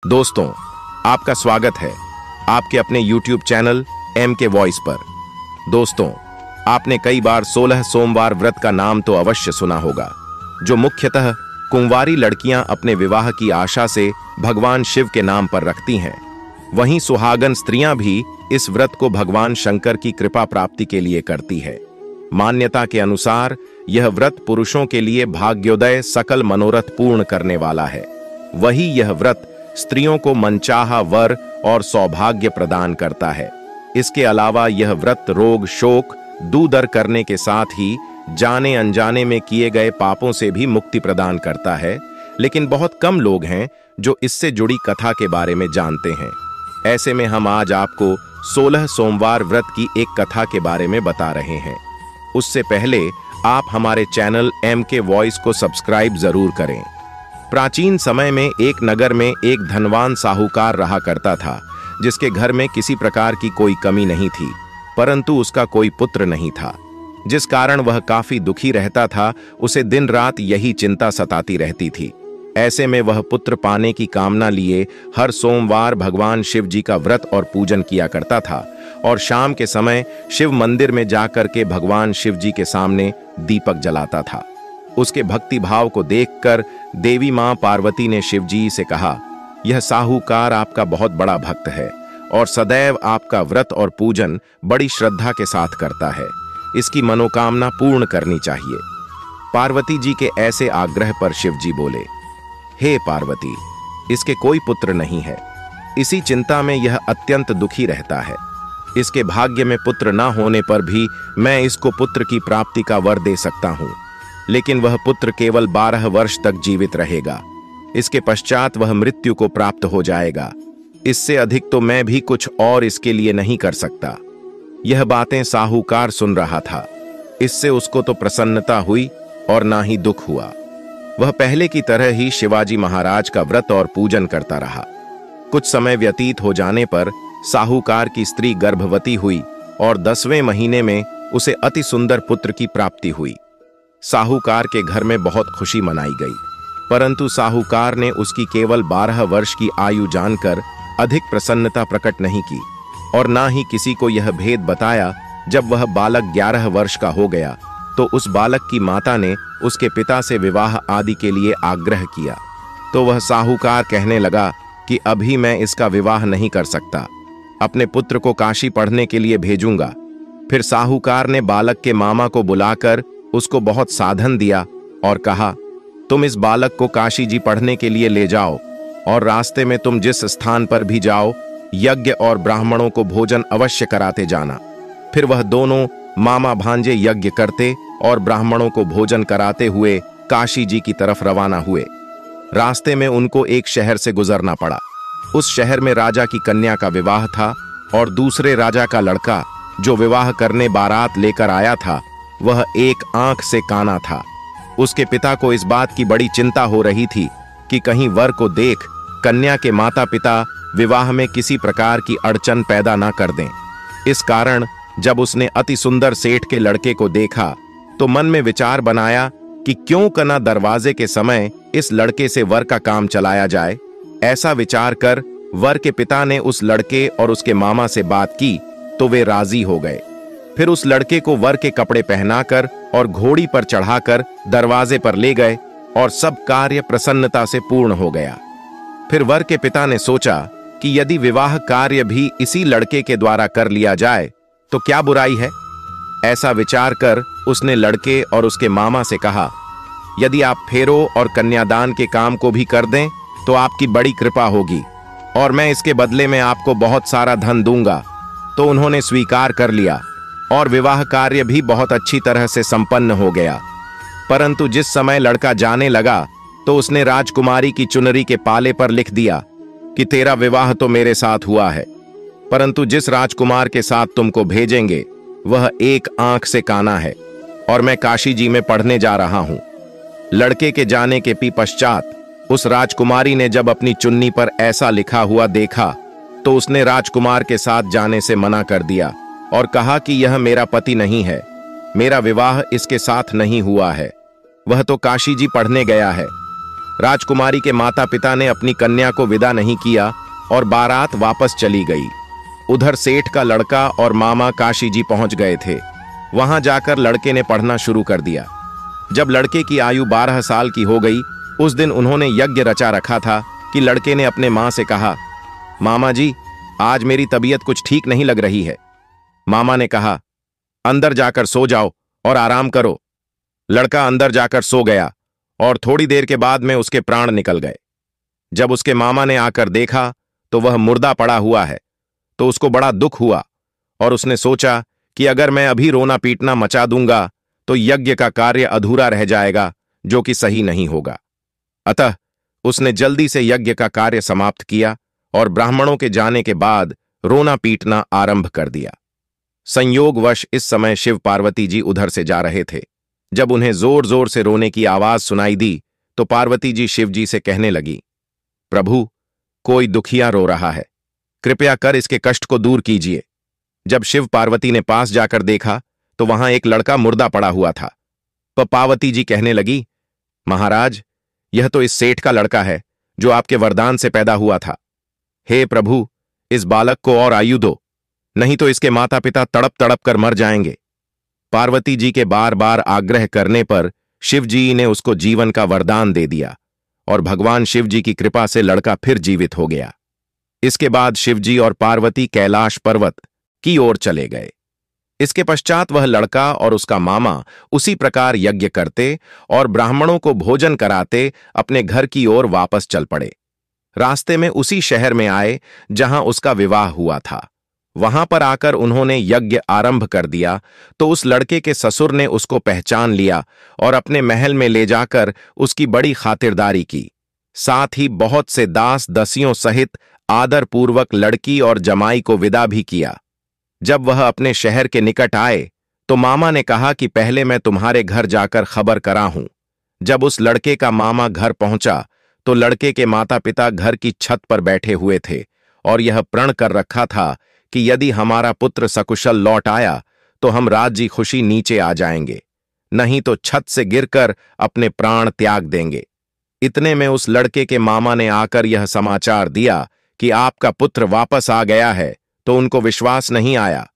दोस्तों, आपका स्वागत है आपके अपने YouTube चैनल MK वॉइस पर। दोस्तों, आपने कई बार 16 सोमवार व्रत का नाम तो अवश्य सुना होगा, जो मुख्यतः कुंवारी लड़कियां अपने विवाह की आशा से भगवान शिव के नाम पर रखती हैं। वहीं सुहागन स्त्रियां भी इस व्रत को भगवान शंकर की कृपा प्राप्ति के लिए करती है। मान्यता के अनुसार यह व्रत पुरुषों के लिए भाग्योदय सकल मनोरथ पूर्ण करने वाला है। वही यह व्रत स्त्रियों को मनचाहा वर और सौभाग्य प्रदान करता है। इसके अलावा यह व्रत रोग शोक दूर करने के साथ ही जाने अनजाने में किए गए पापों से भी मुक्ति प्रदान करता है, लेकिन बहुत कम लोग हैं जो इससे जुड़ी कथा के बारे में जानते हैं। ऐसे में हम आज आपको 16 सोमवार व्रत की एक कथा के बारे में बता रहे हैं। उससे पहले आप हमारे चैनल MK वॉइस को सब्सक्राइब जरूर करें। प्राचीन समय में एक नगर में एक धनवान साहूकार रहा करता था, जिसके घर में किसी प्रकार की कोई कमी नहीं थी, परंतु उसका कोई पुत्र नहीं था, जिस कारण वह काफी दुखी रहता था। उसे दिन रात यही चिंता सताती रहती थी। ऐसे में वह पुत्र पाने की कामना लिए हर सोमवार भगवान शिव जी का व्रत और पूजन किया करता था और शाम के समय शिव मंदिर में जाकर के भगवान शिव जी के सामने दीपक जलाता था। उसके भक्ति भाव को देखकर देवी मां पार्वती ने शिव जी से कहा, यह साहूकार आपका बहुत बड़ा भक्त है और सदैव आपका व्रत और पूजन बड़ी श्रद्धा के साथ करता है। इसकी मनोकामना पूर्ण करनी चाहिए। पार्वती जी के ऐसे आग्रह पर शिव जी बोले, हे पार्वती, इसके कोई पुत्र नहीं है। इसी चिंता में यह अत्यंत दुखी रहता है। इसके भाग्य में पुत्र न होने पर भी मैं इसको पुत्र की प्राप्ति का वर दे सकता हूं, लेकिन वह पुत्र केवल 12 वर्ष तक जीवित रहेगा। इसके पश्चात वह मृत्यु को प्राप्त हो जाएगा। इससे अधिक तो मैं भी कुछ और इसके लिए नहीं कर सकता। यह बातें साहूकार सुन रहा था। इससे उसको तो प्रसन्नता हुई और ना ही दुख हुआ। वह पहले की तरह ही शिवाजी महाराज का व्रत और पूजन करता रहा। कुछ समय व्यतीत हो जाने पर साहूकार की स्त्री गर्भवती हुई और 10वें महीने में उसे अति सुंदर पुत्र की प्राप्ति हुई। साहूकार के घर में बहुत खुशी मनाई गई, परंतु साहूकार ने उसकी केवल 12 वर्ष की आयु जानकर अधिक प्रसन्नता प्रकट नहीं की और ना ही किसी को यह भेद बताया। जब वह बालक 11 वर्ष का हो गया तो उस बालक की माता ने उसके पिता से विवाह आदि के लिए आग्रह किया, तो वह साहूकार कहने लगा कि अभी मैं इसका विवाह नहीं कर सकता, अपने पुत्र को काशी पढ़ने के लिए भेजूंगा। फिर साहूकार ने बालक के मामा को बुलाकर उसको बहुत साधन दिया और कहा, तुम इस बालक को काशी जी पढ़ने के लिए ले जाओ और रास्ते में तुम जिस स्थान पर भी जाओ यज्ञ और ब्राह्मणों को भोजन अवश्य कराते जाना। फिर वह दोनों मामा भांजे यज्ञ करते और ब्राह्मणों को भोजन कराते हुए काशी जी की तरफ रवाना हुए। रास्ते में उनको एक शहर से गुजरना पड़ा। उस शहर में राजा की कन्या का विवाह था और दूसरे राजा का लड़का जो विवाह करने बारात लेकर आया था, वह एक आंख से काना था। उसके पिता को इस बात की बड़ी चिंता हो रही थी कि कहीं वर को देख कन्या के माता पिता विवाह में किसी प्रकार की अड़चन पैदा ना कर दें। इस कारण जब उसने अति सुंदर सेठ के लड़के को देखा तो मन में विचार बनाया कि क्यों कना दरवाजे के समय इस लड़के से वर का काम चलाया जाए। ऐसा विचार कर वर के पिता ने उस लड़के और उसके मामा से बात की तो वे राजी हो गए। फिर उस लड़के को वर के कपड़े पहनाकर और घोड़ी पर चढ़ाकर दरवाजे पर ले गए और सब कार्य प्रसन्नता से पूर्ण हो गया। फिर वर के पिता ने सोचा कि यदि विवाह कार्य भी इसी लड़के के द्वारा कर लिया जाए तो क्या बुराई है। ऐसा विचार कर उसने लड़के और उसके मामा से कहा, यदि आप फेरो और कन्यादान के काम को भी कर दें तो आपकी बड़ी कृपा होगी और मैं इसके बदले में आपको बहुत सारा धन दूंगा। तो उन्होंने स्वीकार कर लिया और विवाह कार्य भी बहुत अच्छी तरह से संपन्न हो गया। परंतु जिस समय लड़का जाने लगा तो उसने राजकुमारी की चुनरी के पाले पर लिख दिया कि तेरा विवाह तो मेरे साथ हुआ है, परंतु जिस राजकुमार के साथ तुमको भेजेंगे वह एक आंख से काना है और मैं काशी जी में पढ़ने जा रहा हूं। लड़के के जाने के पश्चात उस राजकुमारी ने जब अपनी चुन्नी पर ऐसा लिखा हुआ देखा तो उसने राजकुमार के साथ जाने से मना कर दिया और कहा कि यह मेरा पति नहीं है, मेरा विवाह इसके साथ नहीं हुआ है, वह तो काशी जी पढ़ने गया है। राजकुमारी के माता पिता ने अपनी कन्या को विदा नहीं किया और बारात वापस चली गई। उधर सेठ का लड़का और मामा काशी जी पहुंच गए थे। वहां जाकर लड़के ने पढ़ना शुरू कर दिया। जब लड़के की आयु 12 साल की हो गई, उस दिन उन्होंने यज्ञ रचा रखा था कि लड़के ने अपने मां से कहा, मामा जी, आज मेरी तबीयत कुछ ठीक नहीं लग रही है। मामा ने कहा, अंदर जाकर सो जाओ और आराम करो। लड़का अंदर जाकर सो गया और थोड़ी देर के बाद में उसके प्राण निकल गए। जब उसके मामा ने आकर देखा तो वह मुर्दा पड़ा हुआ है, तो उसको बड़ा दुख हुआ और उसने सोचा कि अगर मैं अभी रोना पीटना मचा दूंगा तो यज्ञ का कार्य अधूरा रह जाएगा, जो कि सही नहीं होगा। अतः उसने जल्दी से यज्ञ का कार्य समाप्त किया और ब्राह्मणों के जाने के बाद रोना पीटना आरंभ कर दिया। संयोगवश इस समय शिव पार्वती जी उधर से जा रहे थे। जब उन्हें जोर जोर से रोने की आवाज सुनाई दी तो पार्वती जी शिव जी से कहने लगी, प्रभु, कोई दुखिया रो रहा है, कृपया कर इसके कष्ट को दूर कीजिए। जब शिव पार्वती ने पास जाकर देखा तो वहां एक लड़का मुर्दा पड़ा हुआ था। पार्वती जी कहने लगी, महाराज, यह तो इस सेठ का लड़का है जो आपके वरदान से पैदा हुआ था। हे प्रभु, इस बालक को और आयु दो, नहीं तो इसके माता पिता तड़प तड़प कर मर जाएंगे। पार्वती जी के बार बार आग्रह करने पर शिव जी ने उसको जीवन का वरदान दे दिया और भगवान शिव जी की कृपा से लड़का फिर जीवित हो गया। इसके बाद शिव जी और पार्वती कैलाश पर्वत की ओर चले गए। इसके पश्चात वह लड़का और उसका मामा उसी प्रकार यज्ञ करते और ब्राह्मणों को भोजन कराते अपने घर की ओर वापस चल पड़े। रास्ते में उसी शहर में आए जहां उसका विवाह हुआ था। वहां पर आकर उन्होंने यज्ञ आरंभ कर दिया तो उस लड़के के ससुर ने उसको पहचान लिया और अपने महल में ले जाकर उसकी बड़ी खातिरदारी की। साथ ही बहुत से दास दसियों सहित आदरपूर्वक लड़की और जमाई को विदा भी किया। जब वह अपने शहर के निकट आए तो मामा ने कहा कि पहले मैं तुम्हारे घर जाकर खबर करा हूं। जब उस लड़के का मामा घर पहुंचा तो लड़के के माता पिता घर की छत पर बैठे हुए थे और यह प्रण कर रखा था कि यदि हमारा पुत्र सकुशल लौट आया तो हम राजी खुशी नीचे आ जाएंगे, नहीं तो छत से गिरकर अपने प्राण त्याग देंगे। इतने में उस लड़के के मामा ने आकर यह समाचार दिया कि आपका पुत्र वापस आ गया है, तो उनको विश्वास नहीं आया।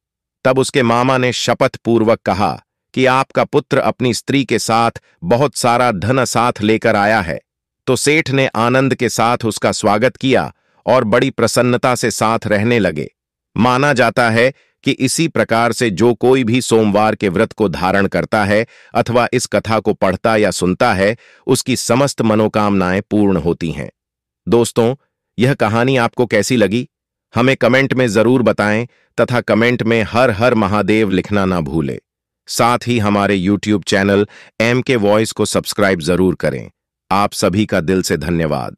तब उसके मामा ने शपथ पूर्वक कहा कि आपका पुत्र अपनी स्त्री के साथ बहुत सारा धन साथ लेकर आया है। तो सेठ ने आनंद के साथ उसका स्वागत किया और बड़ी प्रसन्नता से साथ रहने लगे। माना जाता है कि इसी प्रकार से जो कोई भी सोमवार के व्रत को धारण करता है अथवा इस कथा को पढ़ता या सुनता है, उसकी समस्त मनोकामनाएं पूर्ण होती हैं। दोस्तों, यह कहानी आपको कैसी लगी हमें कमेंट में जरूर बताएं तथा कमेंट में हर हर महादेव लिखना ना भूलें। साथ ही हमारे YouTube चैनल MK वॉइस को सब्सक्राइब जरूर करें। आप सभी का दिल से धन्यवाद।